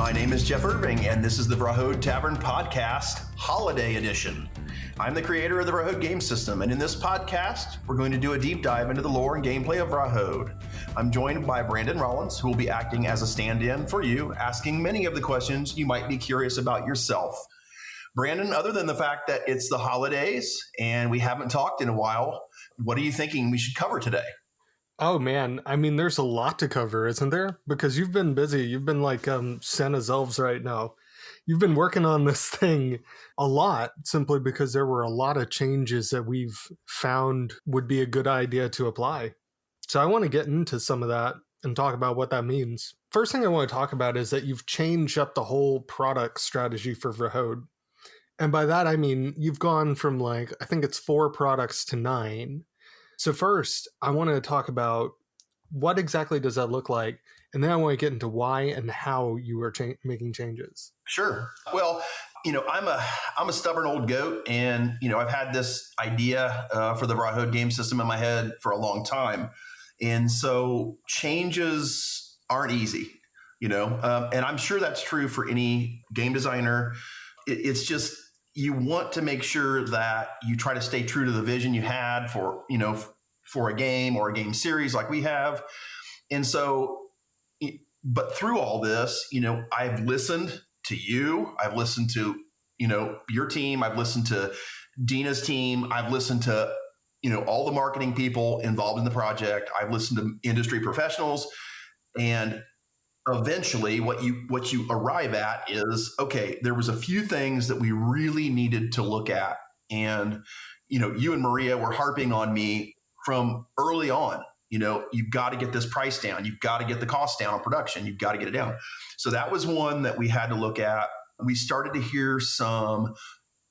My name is Jeff Irving, and this is the Vrahode Tavern Podcast, Holiday Edition. I'm the creator of the Vrahode game system, and in this podcast, we're going to do a deep dive into the lore and gameplay of Vrahode. I'm joined by Brandon Rollins, who will be acting as a stand-in for you, asking many of the questions you might be curious about yourself. Brandon, other than the fact that it's the holidays and we haven't talked in a while, what are you thinking we should cover today? Oh man, I mean, there's a lot to cover, isn't there? Because you've been busy. You've been like Santa's elves right now. You've been working on this thing a lot simply because there were a lot of changes that we've found would be a good idea to apply. So I want to get into some of that and talk about what that means. First thing I want to talk about is that you've changed up the whole product strategy for Vrahode. And by that, I mean, you've gone from I think it's 4 products to 9. So first, I want to talk about what exactly does that look like, and then I want to get into why and how you are making changes. Sure. Well, I'm a stubborn old goat, and I've had this idea for the Vrahode game system in my head for a long time, and so changes aren't easy, and I'm sure that's true for any game designer. It's just, you want to make sure that you try to stay true to the vision you had for a game or a game series like we have. And so, but through all this, I've listened to you, I've listened to, your team, I've listened to Dina's team, I've listened to, all the marketing people involved in the project. I've listened to industry professionals, and eventually what you arrive at is, okay, there was a few things that we really needed to look at. And, you and Maria were harping on me from early on, you've got to get this price down. You've got to get the cost down on production. You've got to get it down. So that was one that we had to look at. We started to hear some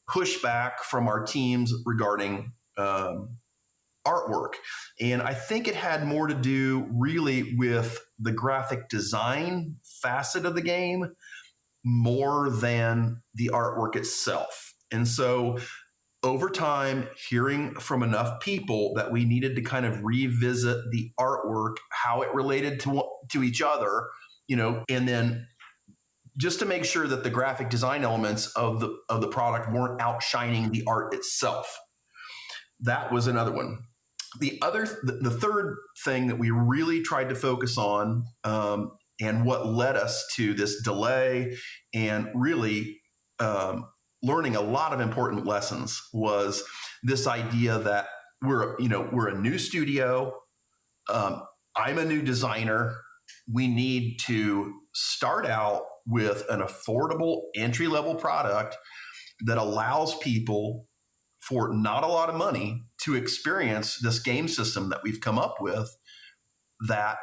pushback from our teams regarding artwork. And I think it had more to do really with the graphic design facet of the game more than the artwork itself. And so over time, hearing from enough people that we needed to kind of revisit the artwork, how it related to each other, and then just to make sure that the graphic design elements of the product weren't outshining the art itself. That was another one. The third thing that we really tried to focus on, and what led us to this delay and really learning a lot of important lessons, was this idea that we're a new studio. I'm a new designer. We need to start out with an affordable entry-level product that allows people, for not a lot of money, to experience this game system that we've come up with that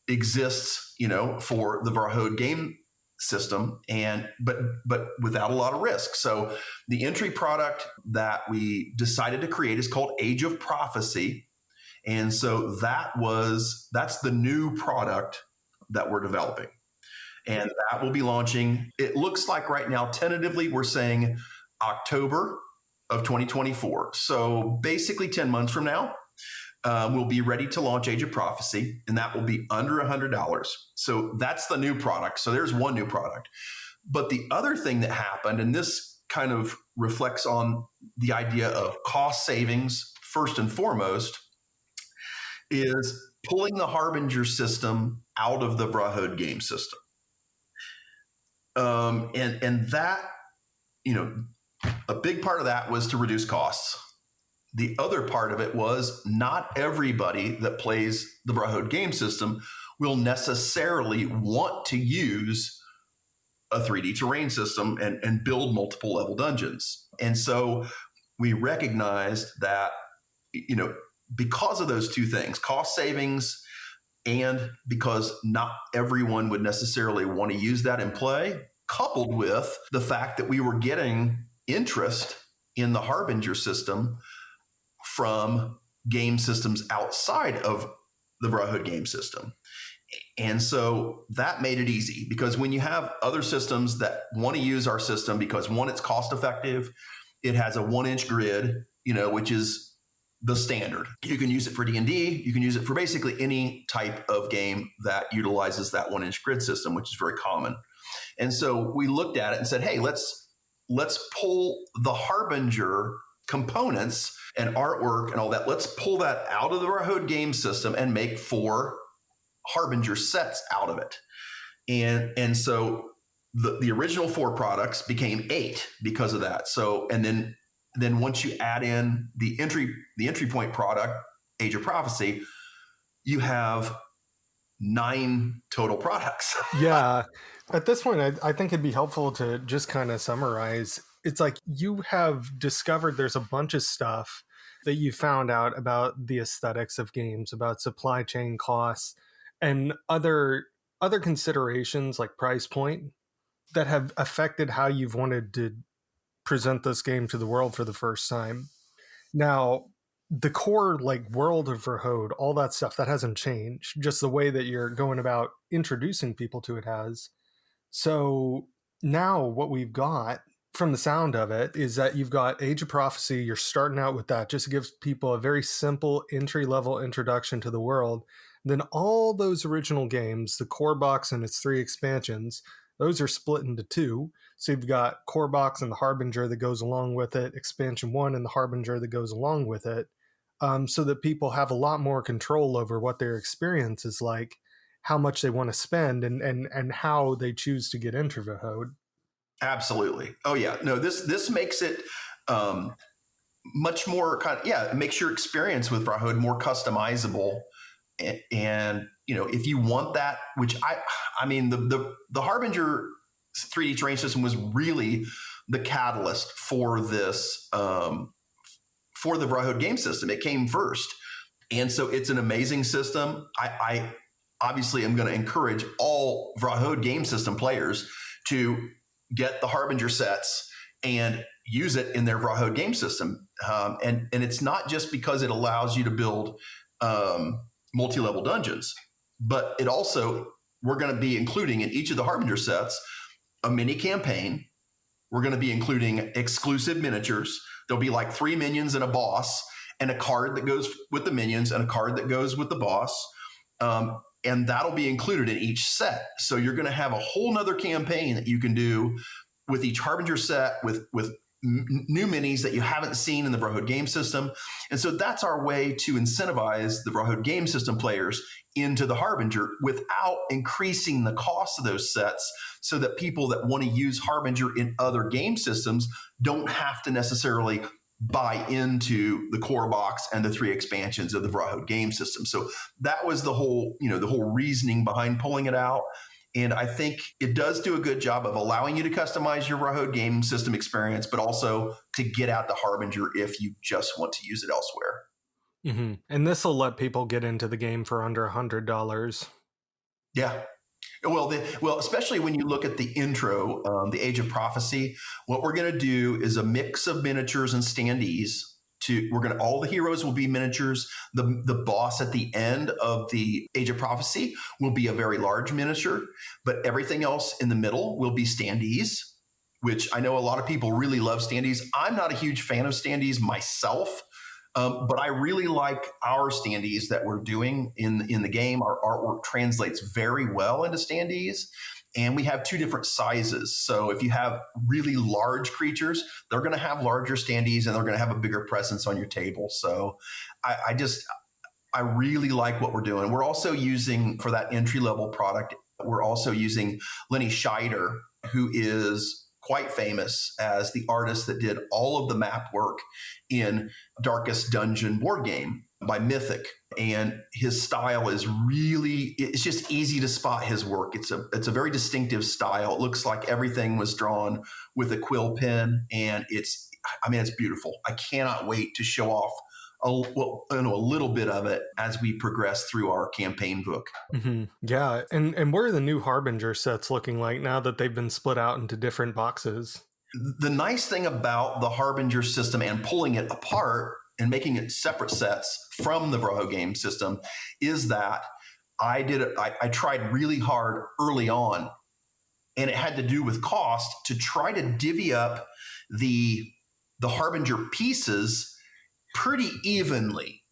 exists, for the Vrahode game system, but without a lot of risk. So the entry product that we decided to create is called Age of Prophecy. And so that's the new product that we're developing. And that will be launching, it looks like right now, tentatively, we're saying October of 2024. So basically 10 months from now, we'll be ready to launch Age of Prophecy, and that will be under $100. So that's the new product. So there's one new product. But the other thing that happened, and this kind of reflects on the idea of cost savings first and foremost, is pulling the Harbinger system out of the Vrahode game system. And that, a big part of that was to reduce costs. The other part of it was, not everybody that plays the Vrahode game system will necessarily want to use a 3D terrain system and build multiple level dungeons. And so we recognized that, because of those two things, cost savings, and because not everyone would necessarily want to use that in play, coupled with the fact that we were getting interest in the Harbinger system from game systems outside of the Vrahode game system. And so that made it easy, because when you have other systems that want to use our system because, one, it's cost effective, it has a 1-inch grid, which is the standard. You can use it for D&D. You can use it for basically any type of game that utilizes that 1-inch grid system, which is very common. And so we looked at it and said, hey, let's pull the Harbinger components and artwork and all that. Let's pull that out of the Vrahode game system and make 4 Harbinger sets out of it. And so the original 4 products became 8 because of that. So, and then once you add in the entry point product, Age of Prophecy, you have 9 total products. Yeah. At this point, I think it'd be helpful to just kind of summarize. It's like you have discovered there's a bunch of stuff that you found out about the aesthetics of games, about supply chain costs, and other considerations like price point that have affected how you've wanted to present this game to the world for the first time. Now, the core like world of Vrahode, all that stuff, that hasn't changed. Just the way that you're going about introducing people to it has. So now what we've got from the sound of it is that you've got Age of Prophecy. You're starting out with that just to give people a very simple entry-level introduction to the world. Then all those original games, the core box and its 3 expansions, those are split into 2. So you've got core box and the Harbinger that goes along with it, expansion 1 and the Harbinger that goes along with it, so that people have a lot more control over what their experience is like, how much they want to spend, and how they choose to get into Vrahode. Absolutely. Oh yeah. No, this makes it much more it makes your experience with Vrahode more customizable. And if you want that, which I mean, the Harbinger 3D terrain system was really the catalyst for this, for the Vrahode game system. It came first. And so it's an amazing system. I obviously am going to encourage all Vrahode game system players to get the Harbinger sets and use it in their Vrahode game system. And it's not just because it allows you to build multi-level dungeons, but it also, we're going to be including in each of the Harbinger sets a mini campaign. We're going to be including exclusive miniatures. There'll be like 3 minions and a boss, and a card that goes with the minions and a card that goes with the boss. And that'll be included in each set. So you're going to have a whole nother campaign that you can do with each Harbinger set with new minis that you haven't seen in the Vrahode game system. And so that's our way to incentivize the Vrahode game system players into the Harbinger without increasing the cost of those sets, so that people that want to use Harbinger in other game systems don't have to necessarily buy into the core box and the 3 expansions of the Vrahode game system. So that was the whole reasoning behind pulling it out. And I think it does do a good job of allowing you to customize your Vrahode game system experience, but also to get out the Harbinger if you just want to use it elsewhere. Mm-hmm. And this will let people get into the game for under $100. Yeah. Well, especially when you look at the intro, the Age of Prophecy, what we're going to do is a mix of miniatures and standees. All the heroes will be miniatures. The boss at the end of the Age of Prophecy will be a very large miniature, but everything else in the middle will be standees, which I know a lot of people really love standees. I'm not a huge fan of standees myself, but I really like our standees that we're doing in the game. Our artwork translates very well into standees. And we have 2 different sizes. So if you have really large creatures, they're going to have larger standees and they're going to have a bigger presence on your table. So I really like what we're doing. We're also using, for that entry-level product, we're also using Lenny Scheider, who is quite famous as the artist that did all of the map work in Darkest Dungeon board game by Mythic. And his style is it's just easy to spot his work. It's a very distinctive style. It looks like everything was drawn with a quill pen, and it's beautiful. I cannot wait to show off a little bit of it as we progress through our campaign book. Mm-hmm. Yeah. And what are the new Harbinger sets looking like now that they've been split out into different boxes? The nice thing about the Harbinger system and pulling it apart and making it separate sets from the Vrahode game system is that I tried really hard early on, and it had to do with cost, to try to divvy up the Harbinger pieces pretty evenly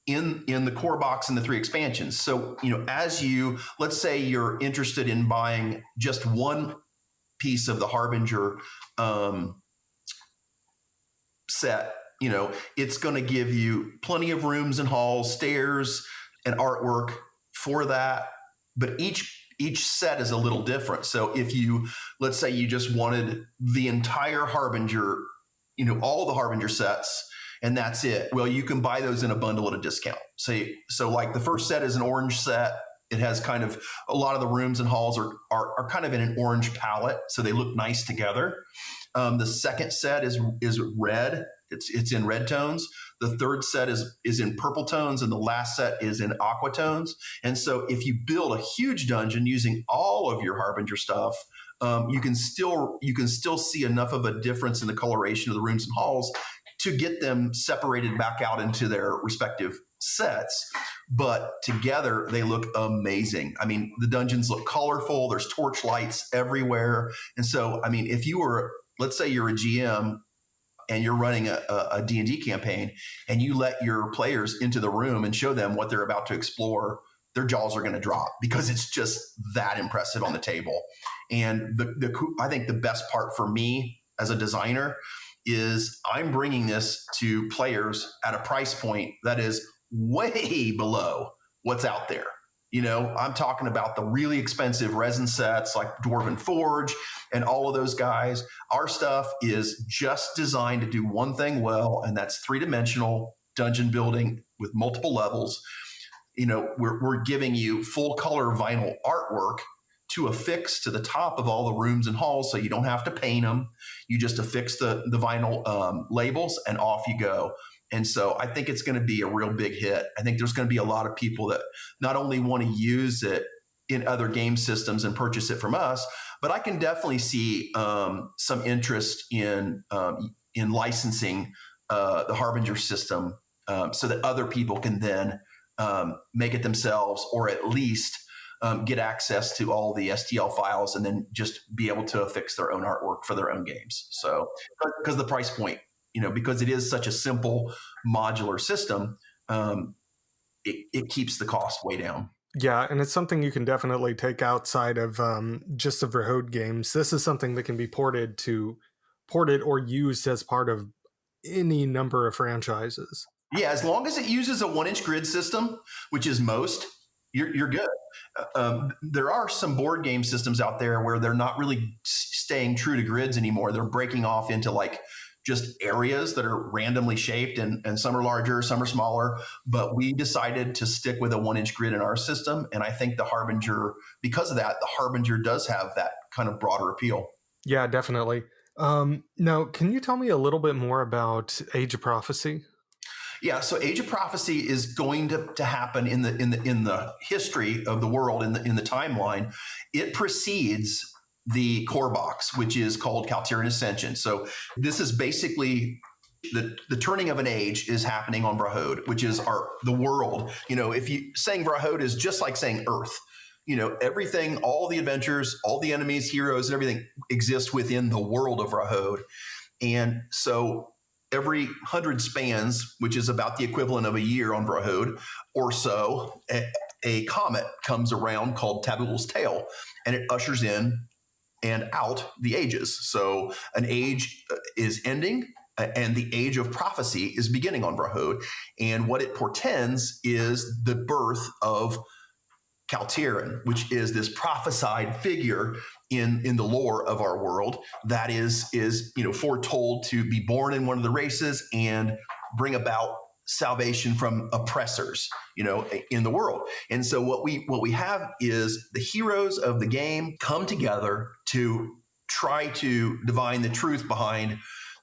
in the core box and the 3 expansions. So, let's say you're interested in buying just one piece of the Harbinger set, it's going to give you plenty of rooms and halls, stairs, and artwork for that. But each set is a little different. So if let's say you just wanted the entire Harbinger, all the Harbinger sets, and that's it. Well, you can buy those in a bundle at a discount. So like the first set is an orange set. It has kind of a lot of the rooms and halls are kind of in an orange palette, so they look nice together. The second set is red. It's in red tones. The third set is in purple tones, and the last set is in aqua tones. And so if you build a huge dungeon using all of your Harbinger stuff, you can still see enough of a difference in the coloration of the rooms and halls to get them separated back out into their respective sets. But together, they look amazing. I mean, the dungeons look colorful. There's torch lights everywhere. And so, I mean, if you were, let's say you're a GM and you're running a D&D campaign and you let your players into the room and show them what they're about to explore, their jaws are going to drop because it's just that impressive on the table. And I think the best part for me as a designer is I'm bringing this to players at a price point that is way below what's out there. I'm talking about the really expensive resin sets like Dwarven Forge and all of those guys. Our stuff is just designed to do one thing well, and that's 3-dimensional dungeon building with multiple levels. We're giving you full color vinyl artwork to affix to the top of all the rooms and halls, so you don't have to paint them. You just affix the vinyl labels, and off you go. And so I think it's going to be a real big hit. I think there's going to be a lot of people that not only want to use it in other game systems and purchase it from us, but I can definitely see some interest in licensing the Harbinger system so that other people can then make it themselves, or at least get access to all the STL files and then just be able to affix their own artwork for their own games. So because the price point, because it is such a simple modular system, it keeps the cost way down. Yeah, and it's something you can definitely take outside of just the Vrahode games. This is something that can be ported or used as part of any number of franchises. Yeah, as long as it uses a 1-inch grid system, which is most, you're good. There are some board game systems out there where they're not really staying true to grids anymore. They're breaking off into like just areas that are randomly shaped, and some are larger, some are smaller. But we decided to stick with a 1-inch grid in our system. And I think the Harbinger, because of that, the Harbinger does have that kind of broader appeal. Yeah, definitely. Now, can you tell me a little bit more about Age of Prophecy? Yeah, so Age of Prophecy is going to happen in the history of the world, in the timeline. It precedes the core box, which is called Kaltirian Ascension. So this is basically the turning of an age is happening on Vrahode, which is the world. If you saying Vrahode is just like saying Earth. Everything, all the adventures, all the enemies, heroes, and everything exists within the world of Vrahode. And so every 100 spans, which is about the equivalent of a year on Vrahode or so, a comet comes around called Tabul's Tail, and it ushers in and out the ages. So an age is ending, and the age of prophecy is beginning on Vrahode. And what it portends is the birth of Kaltirian, which is this prophesied figure in the lore of our world that is foretold to be born in one of the races and bring about salvation from oppressors, in the world. And so what we have is the heroes of the game come together to try to divine the truth behind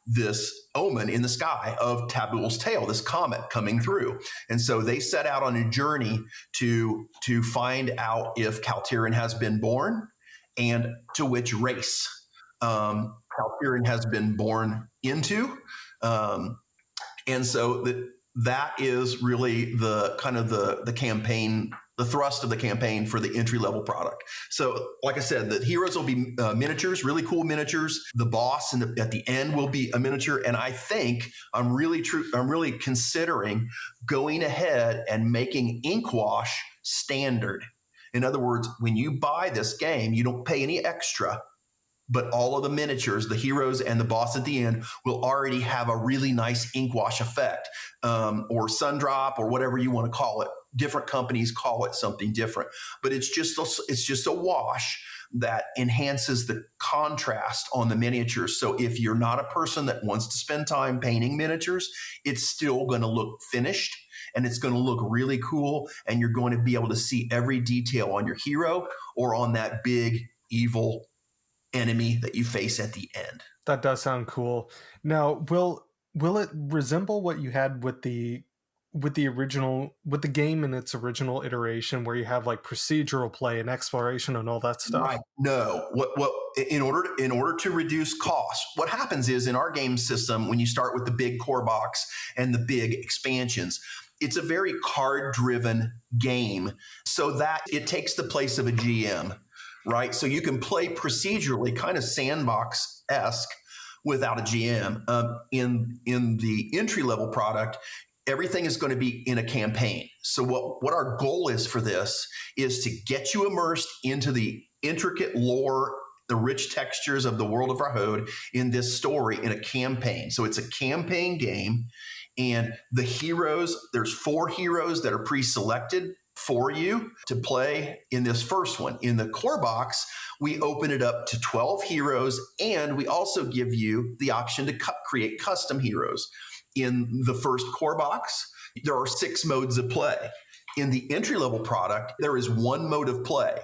this omen in the sky of Tabul's Tail, this comet coming through. And so they set out on a journey to find out if Kaltirian has been born and to which race Kaltirian has been born into. And so that is really the kind of the campaign, the thrust of the campaign for the entry-level product. So like I said, the heroes will be miniatures, really cool miniatures. The boss at the end will be a miniature. And I think I'm really considering going ahead and making ink wash standard. In other words, when you buy this game, you don't pay any extra but all of the miniatures, the heroes and the boss at the end, will already have a really nice ink wash effect, or sun drop, or whatever you want to call it. Different companies call it something different, but it's just a wash that enhances the contrast on the miniatures. So if you're not a person that wants to spend time painting miniatures, it's still going to look finished and it's going to look really cool. And you're going to be able to see every detail on your hero or on that big evil enemy that you face at the end. That does sound cool. Now, will it resemble what you had with the game in its original iteration, where you have like procedural play and exploration and all that stuff? Right. No. What in order to reduce costs, what happens is in our game system, when you start with the big core box and the big expansions, it's a very card-driven game, so that it takes the place of a GM, right? So you can play procedurally, kind of sandbox-esque, without a GM. In the entry-level product, everything is going to be in a campaign. So what our goal is for this is to get you immersed into the intricate lore, the rich textures of the world of Vrahode in this story in a campaign. So it's a campaign game, and the heroes, there's 4 heroes that are pre-selected for you to play in this first one. In the core box, we open it up to 12 heroes, and we also give you the option to create custom heroes. In the first core box, there are 6 modes of play. In the entry-level product, there is 1 mode of play.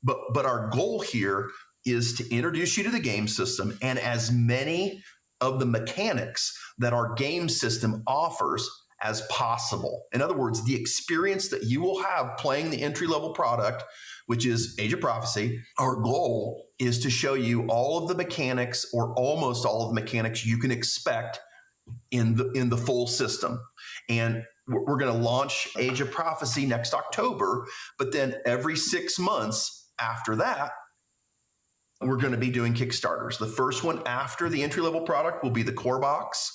But our goal here is to introduce you to the game system and as many of the mechanics that our game system offers as possible. In other words, the experience that you will have playing the entry-level product, which is Age of Prophecy, our goal is to show you all of the mechanics, or almost all of the mechanics you can expect in the full system. And we're going to launch Age of Prophecy next October, but then every 6 months after that, we're going to be doing Kickstarters. The first one after the entry-level product will be the core box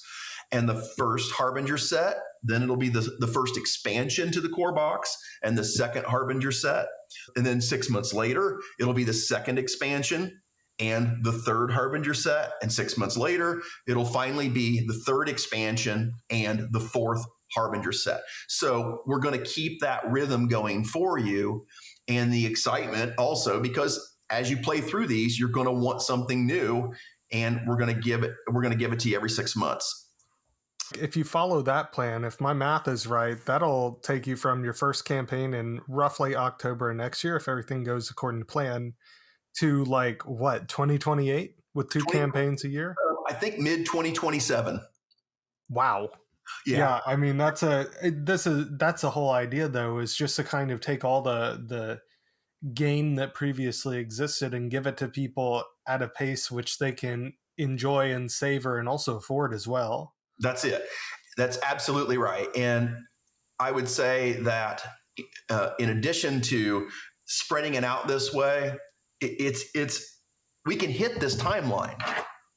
and the first Harbinger set. Then it'll be the first expansion to the core box and the second Harbinger set. And then 6 months later, it'll be the second expansion and the third Harbinger set. And 6 months later, it'll finally be the third expansion and the fourth Harbinger set. So we're going to keep that rhythm going for you, and the excitement also, because as you play through these, you're going to want something new, and we're going to give it to you every 6 months. If you follow that plan, if my math is right, that'll take you from your first campaign in roughly October next year, if everything goes according to plan, to like what, 2028 with 2 campaigns a year? I think mid 2027. Wow. Yeah, I mean that's the whole idea though, is just to kind of take all the game that previously existed and give it to people at a pace which they can enjoy and savor and also afford as well. That's it. That's absolutely right. And I would say that in addition to spreading it out this way, we can hit this timeline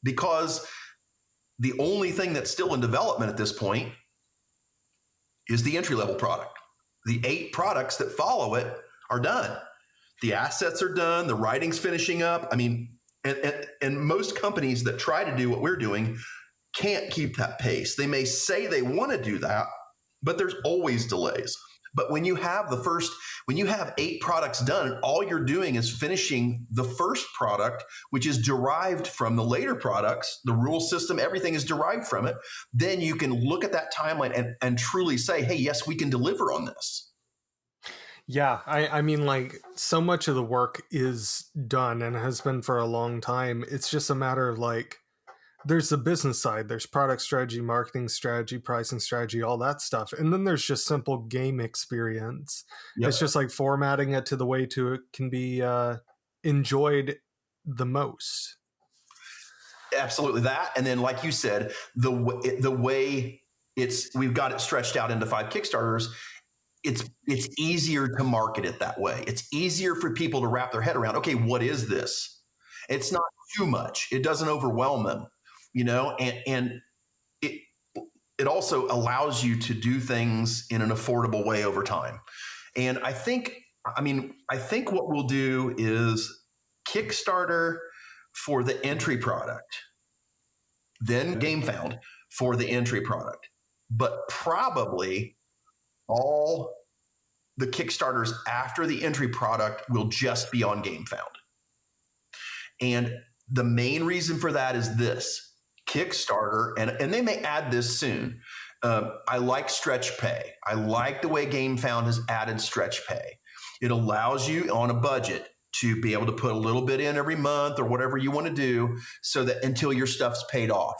because the only thing that's still in development at this point is the entry-level product. The 8 products that follow it are done. The assets are done. The writing's finishing up. I mean, and most companies that try to do what we're doing can't keep that pace. They may say they want to do that, but there's always delays. But when you have 8 products done, all you're doing is finishing the first product, which is derived from the later products, the rule system, everything is derived from it. Then you can look at that timeline and truly say, hey, yes, we can deliver on this. Yeah, I mean, like, so much of the work is done and has been for a long time. It's just a matter of like, there's the business side, there's product strategy, marketing strategy, pricing strategy, all that stuff. And then there's just simple game experience. Yep. It's just like formatting it to the way it can be enjoyed the most. Absolutely that. And then, like you said, the way we've got it stretched out into 5 Kickstarters, it's easier to market it that way. It's easier for people to wrap their head around, okay, what is this? It's not too much. It doesn't overwhelm them. And it also allows you to do things in an affordable way over time. And I think what we'll do is Kickstarter for the entry product, then GameFound for the entry product, but probably all the Kickstarters after the entry product will just be on GameFound. And the main reason for that is this. Kickstarter, and they may add this soon. I like stretch pay. I like the way GameFound has added stretch pay. It allows you on a budget to be able to put a little bit in every month or whatever you want to do, so that until your stuff's paid off,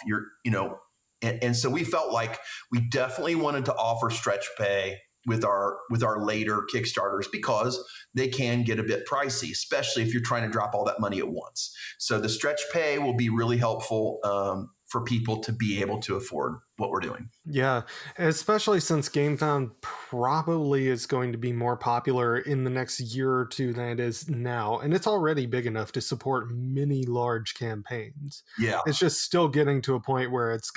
and so we felt like we definitely wanted to offer stretch pay with our later Kickstarters, because they can get a bit pricey, especially if you're trying to drop all that money at once. So the stretch pay will be really helpful for people to be able to afford what we're doing. Yeah, especially since GameFound probably is going to be more popular in the next year or two than it is now. And it's already big enough to support many large campaigns. Yeah. It's just still getting to a point where it's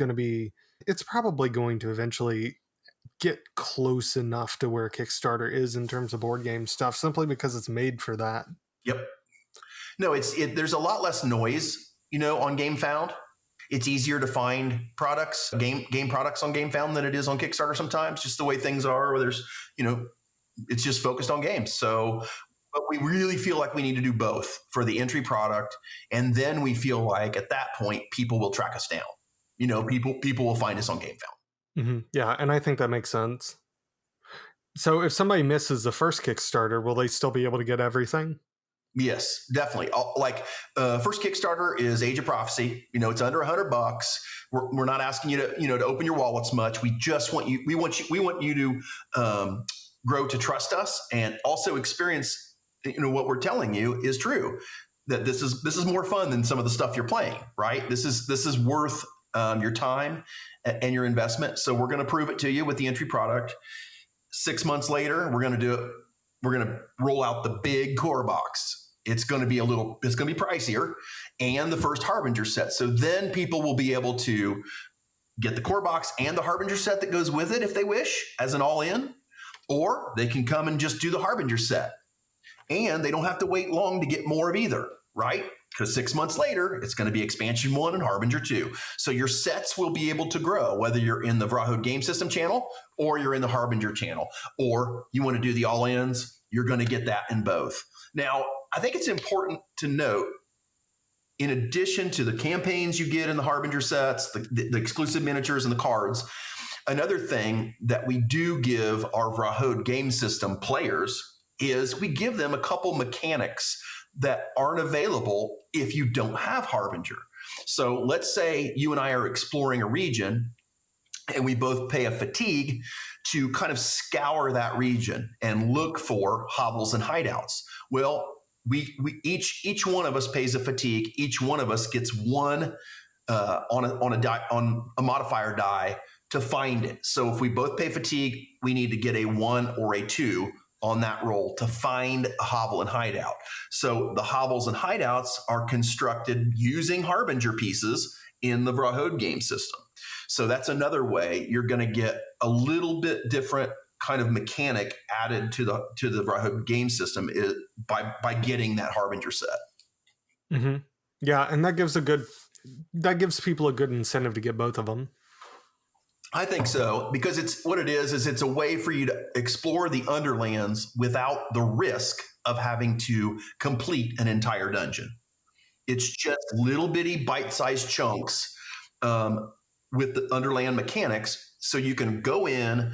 probably going to eventually get close enough to where Kickstarter is in terms of board game stuff, simply because it's made for that. Yep. No, there's a lot less noise, on GameFound. It's easier to find products, game products on GameFound than it is on Kickstarter sometimes, just the way things are, where there's, it's just focused on games. So, but we really feel like we need to do both for the entry product. And then we feel like at that point, people will track us down. People will find us on GameFound. Mm-hmm. Yeah, and I think that makes sense. So if somebody misses the first Kickstarter, will they still be able to get everything? Yes, definitely. First Kickstarter is Age of Prophecy. It's under $100. We're not asking you to open your wallets much. We just want you. We want you to grow to trust us, and also experience. What we're telling you is true. That this is more fun than some of the stuff you're playing. Right? This is worth your time and your investment. So we're going to prove it to you with the entry product. 6 months later, we're going to roll out the big core box. It's going to be pricier, and the first Harbinger set. So then people will be able to get the core box and the Harbinger set that goes with it if they wish, as an all-in, or they can come and just do the Harbinger set. And they don't have to wait long to get more of either, right? Because 6 months later, it's going to be Expansion 1 and Harbinger 2. So your sets will be able to grow, whether you're in the Vrahode Game System channel or you're in the Harbinger channel, or you want to do the all-ins, you're going to get that in both. Now, I think it's important to note, in addition to the campaigns you get in the Harbinger sets, the exclusive miniatures and the cards, another thing that we do give our Vrahode Game System players is we give them a couple mechanics that aren't available if you don't have Harbinger. So let's say you and I are exploring a region and we both pay a fatigue to kind of scour that region and look for hovels and hideouts. Well, we each one of us pays a fatigue. Each one of us gets one on a modifier die to find it. So if we both pay fatigue, we need to get a 1 or a 2 on that roll to find a hovel and hideout. So the hovels and hideouts are constructed using Harbinger pieces in the Vrahode game system. So that's another way you're going to get a little bit different kind of mechanic added to the Vrahode game system by getting that Harbinger set. Mm-hmm. Yeah, and that gives people a good incentive to get both of them. I think so, because it's a way for you to explore the Underlands without the risk of having to complete an entire dungeon. It's just little bitty bite-sized chunks with the Underland mechanics, so you can go in,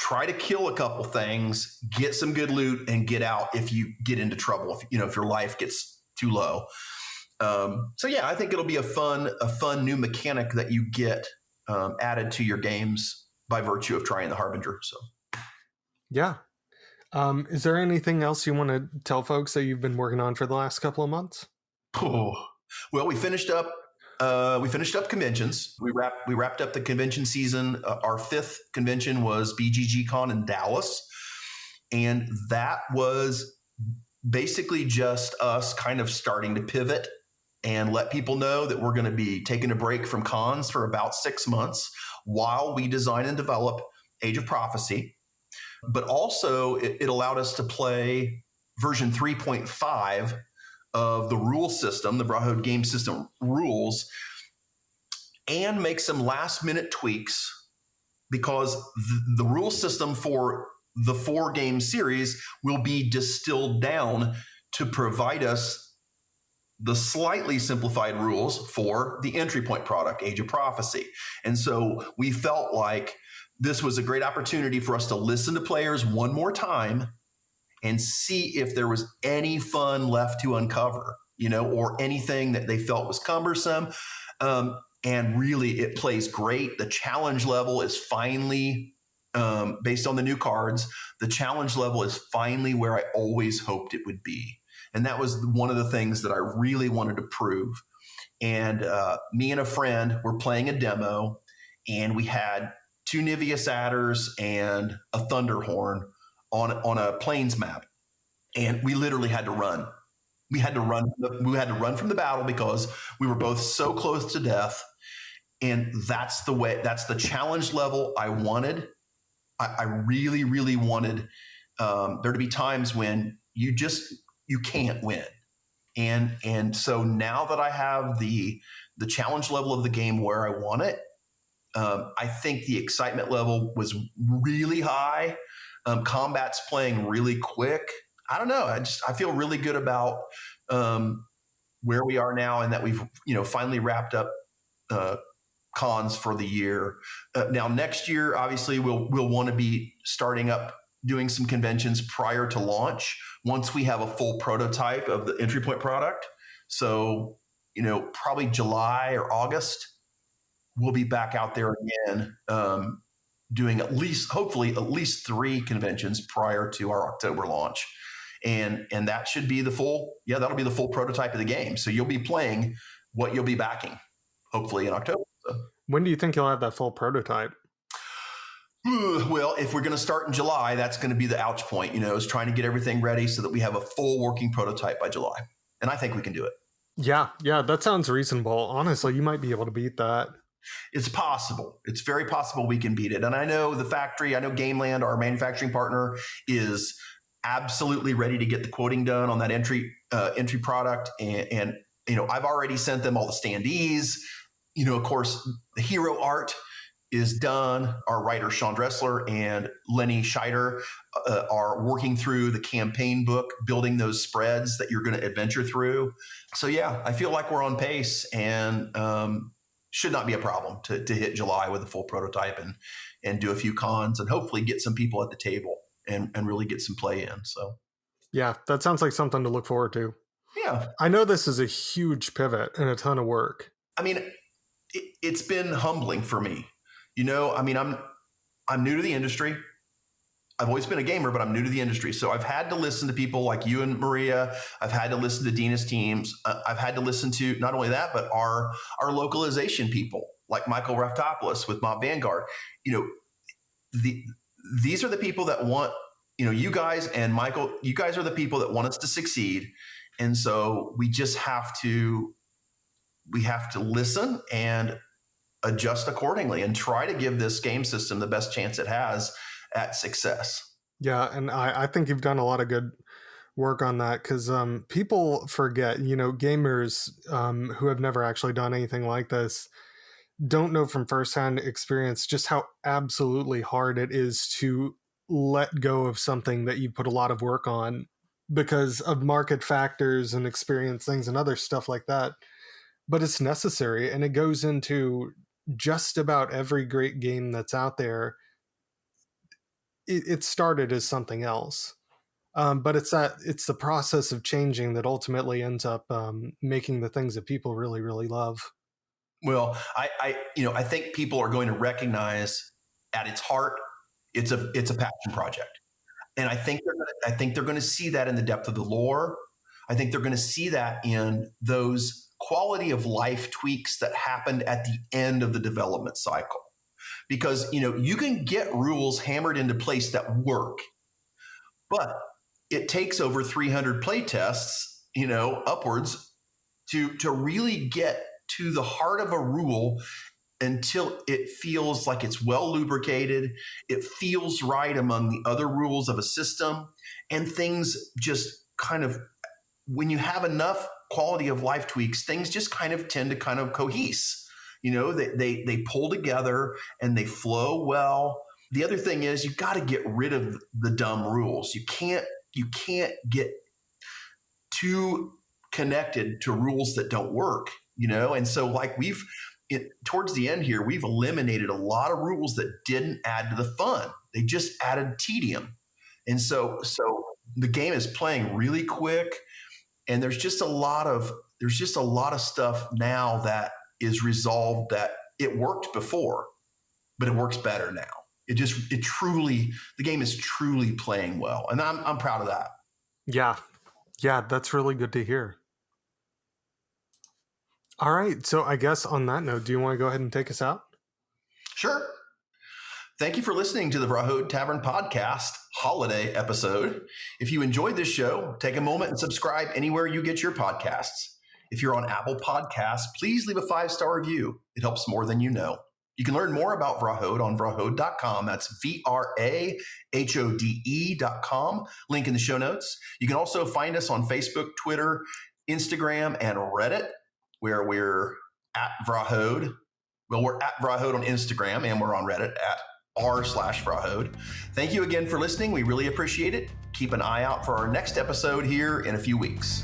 try to kill a couple things, get some good loot, and get out if you get into trouble, if your life gets too low. So yeah, I think it'll be a fun new mechanic that you get added to your games by virtue of trying the Harbinger. So, yeah. Is there anything else you want to tell folks that you've been working on for the last couple of months? Oh, well, we finished up conventions. We wrapped up the convention season. Our 5th convention was BGG Con in Dallas, and that was basically just us kind of starting to pivot and let people know that we're going to be taking a break from cons for about 6 months while we design and develop Age of Prophecy. But also it allowed us to play version 3.5 of the rule system, the Vrahode game system rules, and make some last minute tweaks, because the rule system for the 4-game series will be distilled down to provide us the slightly simplified rules for the entry point product, Age of Prophecy. And so we felt like this was a great opportunity for us to listen to players one more time and see if there was any fun left to uncover, or anything that they felt was cumbersome. And really, it plays great. The challenge level is finally, based on the new cards, the challenge level is finally where I always hoped it would be. And that was one of the things that I really wanted to prove. And me and a friend were playing a demo, and we had 2 Niveus adders and a Thunderhorn on a plains map. And we literally had to run. We had to run from the battle because we were both so close to death. And that's the challenge level I wanted. I really, really wanted there to be times when you can't win. And so now that I have the challenge level of the game where I want it, I think the excitement level was really high. Combat's playing really quick. I don't know. I feel really good about where we are now, and that we've finally wrapped up cons for the year. Now next year, obviously, we'll want to be starting up doing some conventions prior to launch once we have a full prototype of the entry point product. So probably July or August, we'll be back out there again, doing hopefully at least 3 conventions prior to our October launch. And that should be that'll be the full prototype of the game. So you'll be playing what you'll be backing, hopefully in October. So. When do you think you'll have that full prototype? Well, if we're going to start in July, that's going to be the ouch point, is trying to get everything ready so that we have a full working prototype by July. And I think we can do it. Yeah, that sounds reasonable. Honestly, you might be able to beat that. It's possible. It's very possible we can beat it. And I know Gameland, our manufacturing partner, is absolutely ready to get the quoting done on that entry product. And I've already sent them all the standees. Of course, the hero art is done. Our writer, Sean Dressler and Lenny Scheider, are working through the campaign book, building those spreads that you're going to adventure through. So yeah, I feel like we're on pace, and should not be a problem to hit July with a full prototype and do a few cons and hopefully get some people at the table and really get some play in. So yeah, that sounds like something to look forward to. Yeah. I know this is a huge pivot and a ton of work. I mean, it's been humbling for me. I'm new to the industry. I've always been a gamer, but I'm new to the industry. So I've had to listen to people like you and Maria. I've had to listen to Dina's teams. I've had to listen to not only that, but our localization people like Michael Raftopoulos with Mob Vanguard. These are the people that want, you guys and Michael, you guys are the people that want us to succeed. And so we just have to listen and adjust accordingly and try to give this game system the best chance it has at success. Yeah, and I think you've done a lot of good work on that, because people forget, gamers who have never actually done anything like this don't know from firsthand experience just how absolutely hard it is to let go of something that you put a lot of work on because of market factors and experience things and other stuff like that. But it's necessary, and it goes into just about every great game that's out there. It started as something else, but it's the process of changing that ultimately ends up making the things that people really, really love. Well, I think people are going to recognize at its heart, it's a passion project, and I think they're going to see that in the depth of the lore. I think they're going to see that in those quality of life tweaks that happened at the end of the development cycle. Because, you can get rules hammered into place that work, but it takes over 300 play tests, upwards to really get to the heart of a rule until it feels like it's well lubricated. It feels right among the other rules of a system, and things just kind of when you have enough quality of life tweaks, things just kind of tend to kind of cohese. They pull together and they flow well. The other thing is you got to get rid of the dumb rules. You can't get too connected to rules that don't work, And so towards the end here, we've eliminated a lot of rules that didn't add to the fun. They just added tedium. And so the game is playing really quick, and there's just a lot of stuff now that is resolved that it worked before, but it works better now. The game is truly playing well, and I'm proud of that. Yeah, that's really good to hear. All right, so I guess on that note, do you want to go ahead and take us out? Sure. Thank you for listening to the Vrahode Tavern Podcast holiday episode. If you enjoyed this show, take a moment and subscribe anywhere you get your podcasts. If you're on Apple Podcasts, please leave a 5-star review. It helps more than you know. You can learn more about Vrahode on vrahode.com. That's VRAHODE.com. Link in the show notes. You can also find us on Facebook, Twitter, Instagram, and Reddit, where we're at Vrahode. Well, we're at Vrahode on Instagram, and we're on Reddit at r/Vrahode. Thank you again for listening. We really appreciate it. Keep an eye out for our next episode here in a few weeks.